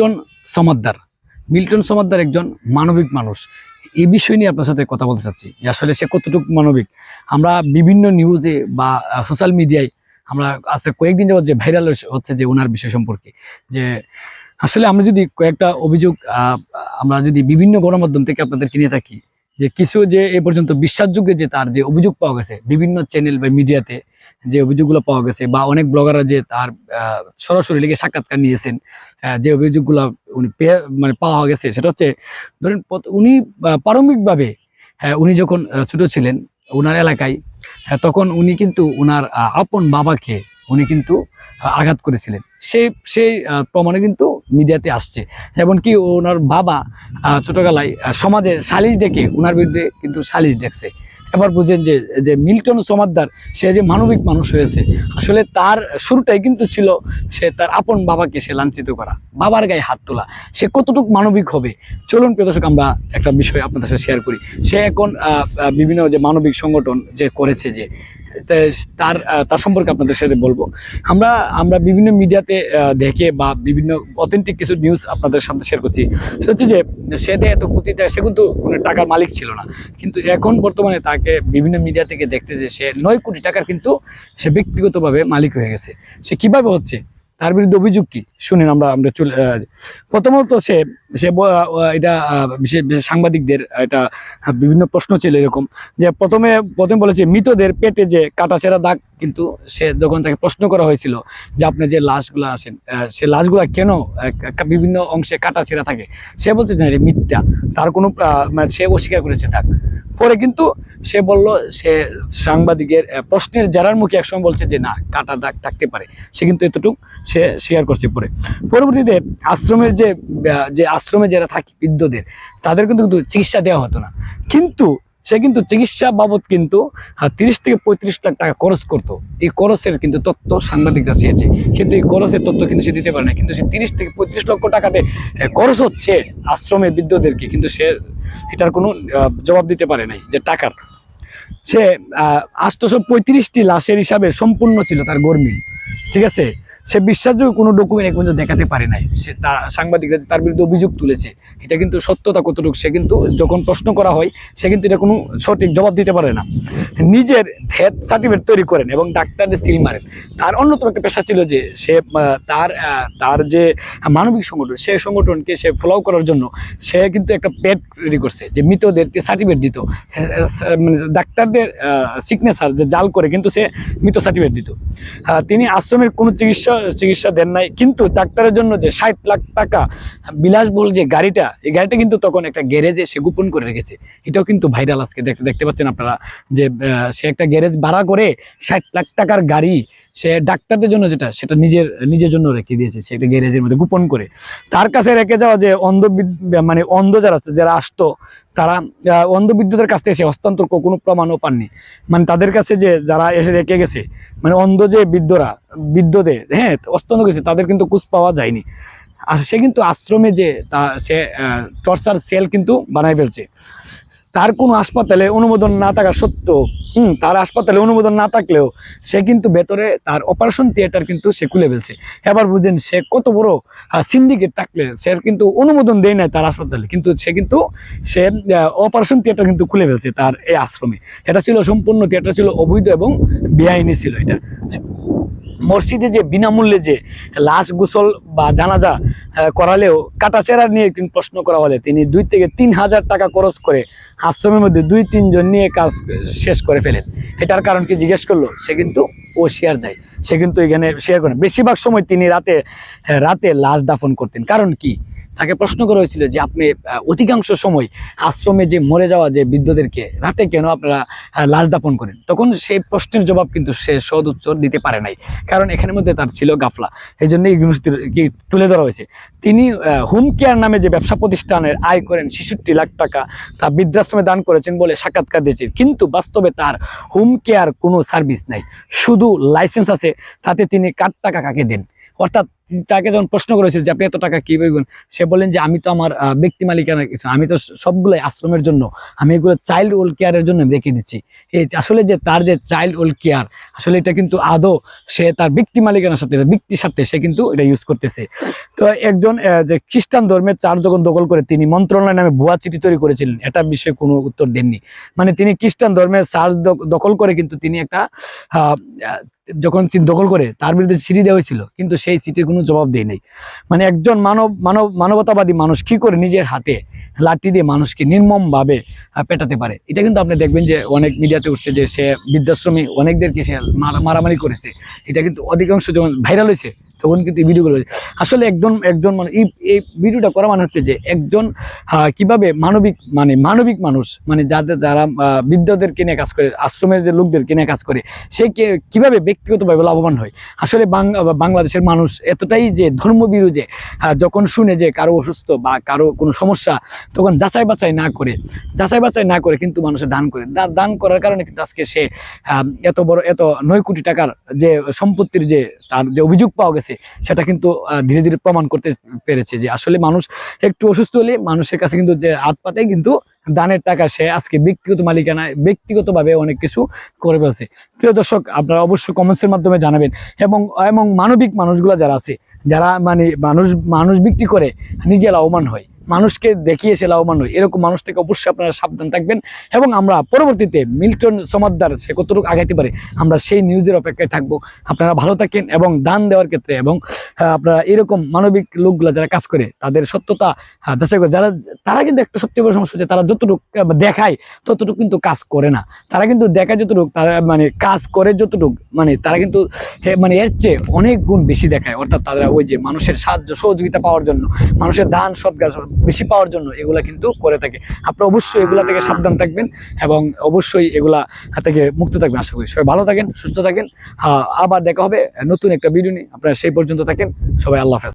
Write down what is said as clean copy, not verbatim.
Milton Samaddar. Milton Samaddar একজন মানবিক মানুষ। এই বিষয় নিয়ে আপনার সাথে কথা বলতে চাচ্ছি যে আসলে সে কতটুকু মানবিক। আমরা বিভিন্ন নিউজে বা সোশ্যাল মিডিয়ায় আমরা আজকে কয়েকদিন যাবত যে ভাইরাল হচ্ছে যে ওনার বিষয় সম্পর্কে, যে আসলে আমরা যদি কয়েকটা অভিযোগ আমরা যদি বিভিন্ন গণমাধ্যম থেকে আপনাদেরকে নিয়ে থাকি, যে কিছু যে এ পর্যন্ত বিশ্বাসযোগ্য যে তার যে অভিযোগ পাওয়া গেছে বিভিন্ন চ্যানেল বা মিডিয়াতে, যে অভিযোগগুলো পাওয়া গেছে বা অনেক ব্লগাররা যে তার সরাসরি লিগে সাক্ষাৎকার নিয়েছেন, যে অভিযোগগুলো উনি মানে পাওয়া গেছে সেটা হচ্ছে, ধরেন উনি প্রারম্ভিকভাবে উনি যখন ছোট ছিলেন ওনার এলাকায়, তখন উনি কিন্তু ওনার আপন বাবাকে উনি কিন্তু আঘাত করেছিলেন। সেই প্রমাণে কিন্তু মিডিয়াতে আসছে। এমনকি ওনার বাবা ছোটবেলায় সমাজে সালিশ ডেকে ওনার বিরুদ্ধে কিন্তু সালিশ ডেকছে। এবার বুঝেন যে যে মিল্টন সমাদ্দার সে যে মানবিক মানুষ হয়েছে, আসলে তার শুরুটাই কিন্তু ছিল সে তার আপন বাবাকে সে লাঞ্ছিত করা, বাবার গায়ে হাত তোলা। সে কতটুকু মানবিক হবে, চলুন প্রিয় দর্শক আমরা একটা বিষয় আপনাদের সাথে শেয়ার করি। সে এখন বিভিন্ন যে মানবিক সংগঠন যে করেছে, যে তার তার সম্পর্কে আপনাদের সাথে বলবো। আমরা বিভিন্ন মিডিয়াতে দেখে বা বিভিন্ন অথেন্টিক কিছু নিউজ আপনাদের সামনে শেয়ার করছি। সেটা হচ্ছে যে সে এত কোটিতে সে কিন্তু কোনো টাকার মালিক ছিল না, কিন্তু এখন বর্তমানে তাকে বিভিন্ন মিডিয়া থেকে দেখতে যে সে 9 কোটি টাকার কিন্তু সে ব্যক্তিগতভাবে মালিক হয়ে গেছে। সে কিভাবে হচ্ছে, তার বিরুদ্ধে অভিযোগ কি শুনেন। আমরা চলে প্রথমত সে এটা বিশেষ সাংবাদিকদের এটা বিভিন্ন প্রশ্ন ছিল এরকম, যে প্রথমে বলেছে মৃতদের পেটে যে কাটাছেঁড়া দাগ, কিন্তু সে যখন তাকে প্রশ্ন করা হয়েছিল যে আপনি যে লাশগুলো আসেন সে লাশগুলা কেন বিভিন্ন অংশে কাটাছেঁড়া থাকে, সে বলছে যে মিথ্যা, তার কোনো মানে সে অস্বীকার করেছে দাগ। পরে কিন্তু সে বলল সে সাংবাদিকের প্রশ্নের জেরার মুখে একসময় বলছে যে না, কাটা দাগ থাকতে পারে, সে কিন্তু এতটুকু সে শেয়ার করছে। পরবর্তীতে আশ্রমের যে আশ্রমে যারা থাকে বৃদ্ধদের, তাদের কিন্তু চিকিৎসা দেওয়া হতো না, কিন্তু সে কিন্তু চিকিৎসা বাবদ কিন্তু 30 থেকে 35 লাখ টাকা খরচ করতো। এই খরচের কিন্তু তথ্য সাংবাদিকরা চেয়েছে, কিন্তু এই খরচের তথ্য কিন্তু সে দিতে পারে না। কিন্তু সে 30 থেকে 35 লক্ষ টাকাতে খরচ হচ্ছে আশ্রমের বৃদ্ধদেরকে, কিন্তু সে এটার কোনো জবাব দিতে পারে নাই যে টাকার। সে 835টি লাশের হিসাবে সম্পূর্ণ ছিল তার গরমিল, ঠিক আছে। সে বিশ্বাসযোগ্য কোনো ডকুমেন্ট এখন দেখাতে পারে নাই। সে সাংবাদিকরা তার বিরুদ্ধে অভিযোগ তুলেছে, এটা কিন্তু সত্যতা কতটুকু সে কিন্তু যখন প্রশ্ন করা হয় সে কিন্তু এটা কোনো সঠিক জবাব দিতে পারে না। নিজের ডেথ সার্টিফিকেট তৈরি করেন এবং ডাক্তারদের সিল মারেন। তার অন্যতম একটা পেশা ছিল যে সে তার যে মানবিক সংগঠন, সেই সংগঠনকে সে ফলো করার জন্য সে কিন্তু একটা পেড রেডি করছে, যে মৃতদেরকে সার্টিফিকেট দিত, মানে ডাক্তারদের সিগনেচার যে জাল করে কিন্তু সে মৃত সার্টিফিকেট দিত। তিনি আশ্রমের কোনো চিকিৎসা দেন নাই, কিন্তু ডাক্তারের জন্য যে 60 লাখ টাকা বিলাসবহুল যে গাড়িটা, এই গাড়িটা কিন্তু তখন একটা গ্যারেজে সে গোপন করে রেখেছে। এটাও কিন্তু ভাইরাল আজকে দেখতে পাচ্ছেন আপনারা, যে সে একটা গ্যারেজ ভাড়া করে 60 লাখ টাকার গাড়ি সে ডাক্তারদের জন্য যেটা, সেটা নিজের জন্য রেখে দিয়েছে সে একটা গ্যারেজের মধ্যে গোপন করে। তার কাছে রেখে যাওয়া যে মানে অন্ধ যারা আসতো, তারা অন্ধবিদ্যুতের কাছ থেকে সে হস্তান্তর কোনো প্রমাণও পাননি। মানে তাদের কাছে যে যারা এসে রেখে গেছে, মানে অন্ধ যে বৃদ্ধদের হস্তান্তর গেছে, তাদের কিন্তু খোঁজ পাওয়া যায়নি। আর সে কিন্তু আশ্রমে যে সে টর্চার সেল কিন্তু বানাই ফেলছে। তার কোনো হাসপাতালে অনুমোদন না থাকা সত্ত্বেও, তার হাসপাতালে অনুমোদন না থাকলেও সে কিন্তু ভেতরে তার অপারেশন থিয়েটার কিন্তু সে খুলে ফেলছে। এবার বুঝেন সে কত বড় সিন্ডিকেট থাকলে সে কিন্তু অনুমোদন দেয় না তার হাসপাতালে, কিন্তু সে অপারেশন থিয়েটার কিন্তু খুলে ফেলছে তার এই আশ্রমে। এটা ছিল সম্পূর্ণ থিয়েটার ছিল অবৈধ এবং বেআইনি ছিল এটা। মসজিদে যে বিনামূল্যে যে লাশ গোসল বা জানাজা করালেও কাটাছেঁড়া নিয়ে প্রশ্ন করা হলে তিনি 2 থেকে 3 হাজার টাকা খরচ করে আশ্রমের মধ্যে 2-3 জন নিয়ে কাজ শেষ করে ফেলেন। এটার কারণ কি জিজ্ঞেস করলো, সে কিন্তু শেয়ার যায়, সে কিন্তু এখানে শেয়ার করেন। বেশিরভাগ সময় তিনি রাতে লাশ দাফন করতেন। কারণ কি, তাকে প্রশ্ন করা হয়েছিল যে আপনি অধিকাংশ সময় আশ্রমে যে মরে যাওয়া যে বৃদ্ধদেরকে রাতে কেন আপনারা লাশ দাফন করেন, তখন সেই প্রশ্নের জবাব কিন্তু সে সদ উত্তর দিতে পারে নাই, কারণ এখানের মধ্যে তার ছিল গাফলা। এই জন্য এগুলো তুলে ধরা হয়েছে। তিনি হোম কেয়ার নামে যে ব্যবসা প্রতিষ্ঠানের আয় করেন 66 লাখ টাকা, তা বৃদ্ধাশ্রমে দান করেছেন বলে সাক্ষাৎকার দিয়েছে, কিন্তু বাস্তবে তার হোম কেয়ার কোনো সার্ভিস নাই, শুধু লাইসেন্স আছে, তাতে তিনি কার টাকা কাকে দেন। অর্থাৎ তাকে যখন প্রশ্ন করেছিল যে আপনি এত টাকা কিভাবে পেলেন, সে বললেন যে আমি তো আমার ব্যক্তি মালিকানা কিছু, আমি তো সবগুলোই আশ্রমের জন্য, আমি এগুলো চাইল্ড ওয়েল কেয়ারের জন্য রেখে দিচ্ছি। এই আসলে যে তার যে চাইল্ড ওয়েল কেয়ার, আসলে এটা কিন্তু আদৌ সে তার ব্যক্তি মালিকানার সাথে ব্যক্তির সাথে সে কিন্তু এটা ইউজ করতেছে। তো একজন যে খ্রিস্টান ধর্মের চার্চ যখন দখল করে তিনি মন্ত্রণালয় নামে ভুয়া চিঠি তৈরি করেছিলেন, এটা বিষয়ে কোনো উত্তর দেননি। মানে তিনি খ্রিস্টান ধর্মের চার্চ দখল করে কিন্তু তিনি একটা আহ, যখন চীন দখল করে তার বিরুদ্ধে চিঠি দেওয়া হয়েছিল, কিন্তু সেই চিঠির কোনো জবাব দেয় নাই। মানে একজন মানবতাবাদী মানুষ কি করে নিজের হাতে লাঠি দিয়ে মানুষকে নির্মম ভাবে পেটাতে পারে। এটা কিন্তু আপনি দেখবেন যে অনেক মিডিয়াতে উঠছে যে সে বৃদ্ধাশ্রমে অনেকদেরকে সে মারামারি করেছে। এটা কিন্তু অধিকাংশ যখন ভাইরাল হয়েছে তখন কিন্তু এই ভিডিওগুলো আসলে একজন মানে এই ভিডিওটা করা মানে হচ্ছে যে একজন কিভাবে মানবিক মানুষ, মানে যারা বৃদ্ধদেরকে নিয়ে কাজ করে, আশ্রমের যে লোকদেরকে নিয়ে কাজ করে, সে কিভাবে ব্যক্তিগতভাবে লাভবান হয়। আসলে বাংলাদেশের মানুষ এতটাই যে ধর্মভীরু যে যখন শুনে যে কারো অসুস্থ বা কারো কোনো সমস্যা, তখন যাচাই বাছাই না করে কিন্তু মানুষের দান করে। দান করার কারণে কিন্তু আজকে সে এত 9 কোটি টাকার যে সম্পত্তির যে তার যে অভিযোগ পাওয়া গেছে, সেটা কিন্তু ধীরে ধীরে প্রমাণ করতে পেরেছে যে আসলে মানুষ একটু অসুস্থ হলে মানুষের কাছে কিন্তু যে হাত পাতে কিন্তু দানের টাকা সে আজকে ব্যক্তিগতভাবে অনেক কিছু করে ফেলছে। প্রিয় দর্শক, আপনারা অবশ্যই কমেন্টসের মাধ্যমে জানাবেন। এবং মানবিক মানুষগুলো যারা আছে, যারা মানে মানুষ বিক্রি করে নিজে লাভবান হয়, মানুষকে দেখিয়ে সে লাভবান হয়, এরকম মানুষ থেকে অবশ্যই আপনারা সাবধান থাকবেন। এবং আমরা পরবর্তীতে মিল্টন সমাদ্দার সে কতটুকু আগাইতে পারে আমরা সেই নিউজের অপেক্ষায় থাকবো। আপনারা ভালো থাকেন এবং দান দেওয়ার ক্ষেত্রে এবং আপনারা এরকম মানবিক লোকগুলা যারা কাজ করে তাদের সত্যতা যাচাই করে, তারা কিন্তু একটা সবচেয়ে বড় সমস্যা হচ্ছে তারা যতটুকু দেখায় ততটুকু কিন্তু কাজ করে না। তারা কিন্তু দেখায় যতটুকু, তারা মানে কাজ করে যতটুকু, মানে তারা কিন্তু মানে এর চেয়ে অনেক গুণ বেশি দেখায়। অর্থাৎ তারা ওই যে মানুষের সাহায্য সহযোগিতা পাওয়ার জন্য, মানুষের দান সৎকার বেশি পাওয়ার জন্য এগুলা কিন্তু করে থাকে। আপনারা অবশ্যই এগুলা থেকে সাবধান থাকবেন এবং অবশ্যই এগুলা থেকে মুক্ত থাকবেন। আশা করি সবাই ভালো থাকেন, সুস্থ থাকেন। আবার দেখা হবে নতুন একটা ভিডিও নিয়ে। আপনারা সেই পর্যন্ত থাকেন সবাই। আল্লাহ হাফেজ।